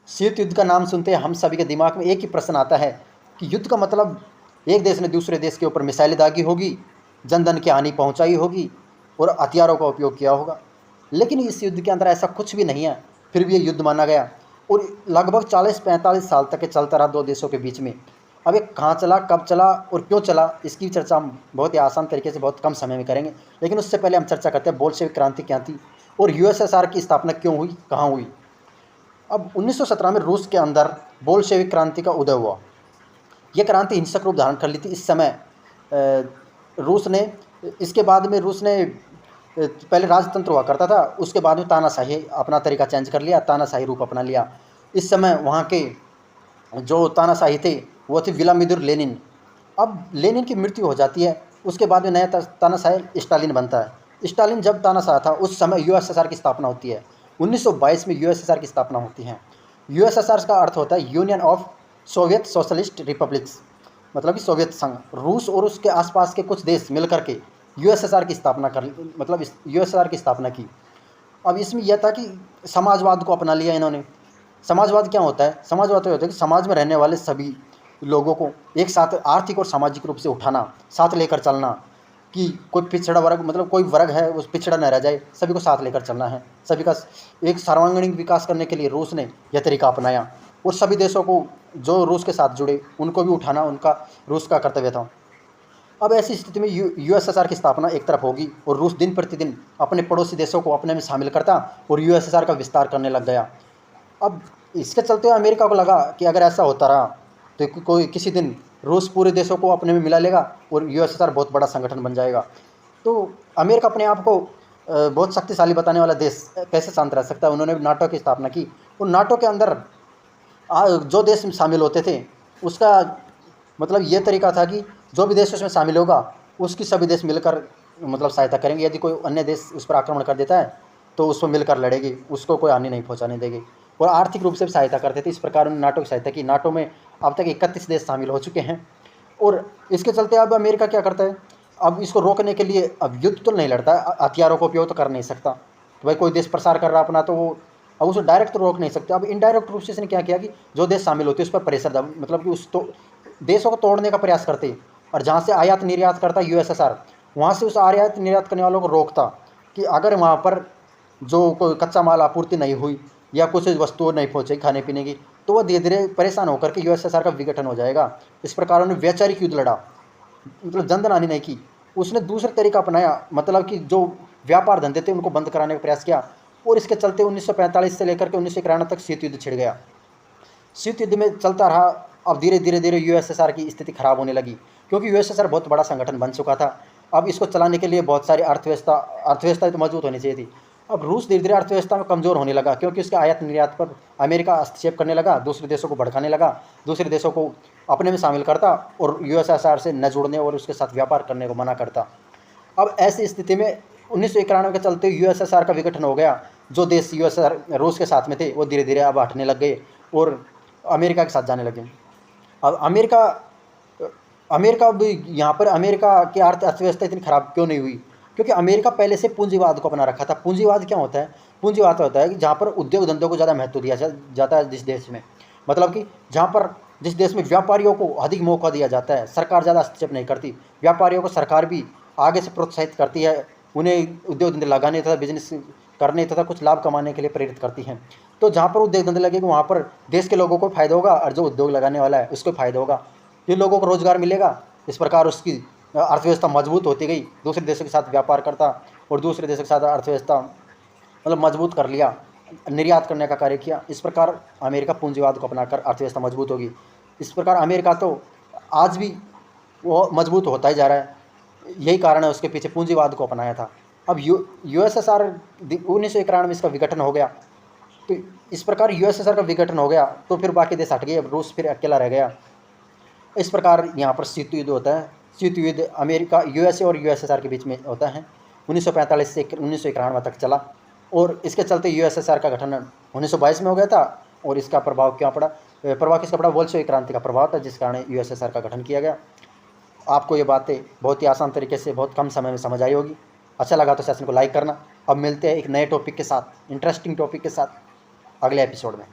शीत युद्ध का नाम सुनते हम सभी के दिमाग में एक ही प्रश्न आता है कि युद्ध का मतलब एक देश ने दूसरे देश के ऊपर मिसाइलें दागी होगी, जन धन की हानि पहुंचाई होगी और हथियारों का उपयोग किया होगा। लेकिन इस युद्ध के अंदर ऐसा कुछ भी नहीं है, फिर भी ये युद्ध माना गया और लगभग 40-45 साल तक ये चलता रहा दो देशों के बीच में। अब ये कहाँ चला, कब चला और क्यों चला, इसकी चर्चा हम बहुत ही आसान तरीके से बहुत कम समय में करेंगे। लेकिन उससे पहले हम चर्चा करते हैं बोल्शेविक क्रांति क्या थी और यूएसएसआर की स्थापना क्यों हुई, कहाँ हुई। अब 1917 में रूस के अंदर बोल्शेविक क्रांति का उदय हुआ। यह क्रांति हिंसक रूप धारण कर ली थी। इस समय रूस ने, इसके बाद में रूस ने पहले राजतंत्र हुआ करता था, उसके बाद में तानाशाही अपना तरीका चेंज कर लिया, तानाशाही रूप अपना लिया। इस समय वहाँ के जो तानाशाही थे वो थे व्लादिमीर लेनिन। अब लेनिन की मृत्यु हो जाती है, उसके बाद में नया तानाशाही स्टालिन बनता है। स्टालिन जब तानाशाह था उस समय यूएसएसआर की स्थापना होती है। 1922 में यूएसएसआर की स्थापना होती है। यूएसएसआर का अर्थ होता है union of Soviet socialist republics, मतलब कि सोवियत संघ। रूस और उसके आसपास के कुछ देश मिलकर के यूएसएसआर की स्थापना कर, मतलब यूएसएसआर की स्थापना की। अब इसमें यह था कि समाजवाद को अपना लिया इन्होंने। समाजवाद क्या होता है? समाजवाद तो होता है कि समाज में रहने वाले सभी लोगों को एक साथ आर्थिक और सामाजिक रूप से उठाना, साथ लेकर चलना, कि कोई पिछड़ा वर्ग, मतलब कोई वर्ग है उस पिछड़ा न रह जाए, सभी को साथ लेकर चलना है। सभी का एक सर्वांगीण विकास करने के लिए रूस ने यह तरीका अपनाया और सभी देशों को जो रूस के साथ जुड़े उनको भी उठाना उनका रूस का कर्तव्य था। अब ऐसी स्थिति में यूएसएसआर की स्थापना एक तरफ होगी और रूस दिन प्रतिदिन अपने पड़ोसी देशों को अपने में शामिल करता और यूएसएसआर का विस्तार करने लग गया। अब इसके चलते अमेरिका को लगा कि अगर ऐसा होता रहा तो कोई किसी दिन रूस पूरे देशों को अपने में मिला लेगा और यूएसएसआर बहुत बड़ा संगठन बन जाएगा। तो अमेरिका अपने आप को बहुत शक्तिशाली बताने वाला देश कैसे शांत रह सकता है। उन्होंने नाटो की स्थापना की और नाटो के अंदर जो देश शामिल होते थे उसका मतलब ये तरीका था कि जो भी देश उसमें शामिल होगा उसकी सभी देश मिलकर मतलब सहायता करेंगे। यदि कोई अन्य देश उस पर आक्रमण कर देता है तो उसको मिलकर लड़ेगी, उसको कोई हानि नहीं पहुंचाने देगी और आर्थिक रूप से भी सहायता करते थे। इस प्रकार उन्होंने नाटो की सहायता की। नाटो में अब तक 31 देश शामिल हो चुके हैं और इसके चलते अब अमेरिका क्या करता है, अब इसको रोकने के लिए अब युद्ध तो नहीं लड़ता, हथियारों का उपयोग तो कर नहीं सकता। तो भाई कोई देश प्रसार कर रहा अपना तो वो अब उसको डायरेक्ट तो रोक नहीं सकते। अब इनडायरेक्ट रूप से इसने क्या किया कि जो देश शामिल होते हैं उस पर प्रेशर मतलब कि उस तो देशों को तोड़ने का प्रयास करते और जहाँ से आयात निर्यात करता यूएसएसआर, वहाँ से उस आयात निर्यात करने वालों को रोकता कि अगर वहाँ पर जो कोई कच्चा माल आपूर्ति नहीं हुई या कुछ वस्तुएं नहीं पहुँचेगी खाने पीने की, तो वह धीरे धीरे परेशान होकर के यूएसएसआर का विघटन हो जाएगा। इस प्रकार उन्होंने वैचारिक युद्ध लड़ा, मतलब जनधन हानि नहीं की। उसने दूसरा तरीका अपनाया, मतलब कि जो व्यापार धंधे थे उनको बंद कराने का प्रयास किया और इसके चलते 1945 से लेकर के 1991 तक शीत युद्ध छिड़ गया। शीत युद्ध में चलता रहा। अब धीरे धीरे धीरे यूएसएसआर की स्थिति खराब होने लगी क्योंकि यूएसएसआर बहुत बड़ा संगठन बन चुका था। अब इसको चलाने के लिए बहुत सारी अर्थव्यवस्था तो मजबूत होनी चाहिए थी। अब रूस धीरे धीरे अर्थव्यवस्था में कमज़ोर होने लगा क्योंकि उसके आयात निर्यात पर अमेरिका हस्तक्षेप करने लगा, दूसरे देशों को भड़काने लगा, दूसरे देशों को अपने में शामिल करता और यूएसएसआर से न जुड़ने और उसके साथ व्यापार करने को मना करता। अब ऐसी स्थिति में 1991 के चलते यूएसएसआर का विघटन हो गया। जो देश यूएसएसआर रूस के साथ में थे वो धीरे धीरे अब हटने लग गए और अमेरिका के साथ जाने लगे। अब अमेरिका भी यहाँ पर अमेरिका की अर्थव्यवस्था इतनी खराब क्यों नहीं हुई? क्योंकि अमेरिका पहले से पूंजीवाद को अपना रखा था। पूंजीवाद क्या होता है? पूंजीवाद होता है कि जहाँ पर उद्योग धंधों को ज़्यादा महत्व दिया जाता है जिस देश में, मतलब कि जहाँ पर जिस देश में व्यापारियों को अधिक मौका दिया जाता है, सरकार ज़्यादा हस्तक्षेप नहीं करती, व्यापारियों को सरकार भी आगे से प्रोत्साहित करती है, उन्हें उद्योग धंधे लगाने तथा बिजनेस करने तथा कुछ लाभ कमाने के लिए प्रेरित करती हैं। तो जहाँ पर उद्योग धंधे लगेगा वहाँ पर देश के लोगों को फायदा होगा और जो उद्योग लगाने वाला है उसको फायदा होगा, ये लोगों को रोजगार मिलेगा। इस प्रकार उसकी अर्थव्यवस्था मजबूत होती गई, दूसरे देशों के साथ व्यापार करता और दूसरे देशों के साथ अर्थव्यवस्था मतलब मजबूत कर लिया, निर्यात करने का कार्य किया। इस प्रकार अमेरिका पूंजीवाद को अपनाकर अर्थव्यवस्था मजबूत होगी। इस प्रकार अमेरिका तो आज भी वो मजबूत होता ही जा रहा है, यही कारण है उसके पीछे पूंजीवाद को अपनाया था। अब यूएसएसआर 1991 में इसका विघटन हो गया। तो इस प्रकार यूएसएसआर का विघटन हो गया तो फिर बाकी देश हट गए, अब रूस फिर अकेला रह गया। इस प्रकार यहाँ पर शीत युद्ध होता है। शीत युद्ध अमेरिका यूएसए और यूएसएसआर के बीच में होता है। 1945 से 1991 तक चला और इसके चलते यूएसएसआर का गठन 1922 में हो गया था। और इसका प्रभाव क्या पड़ा? प्रभाव किसका पड़ा? बोल्शेविक क्रांति का प्रभाव था, जिस कारण यूएसएसआर का गठन किया गया। आपको ये बातें बहुत ही आसान तरीके से बहुत कम समय में समझ आई होगी। अच्छा लगा तो सेशन को लाइक करना। अब मिलते हैं एक नए टॉपिक के साथ, इंटरेस्टिंग टॉपिक के साथ अगले एपिसोड में।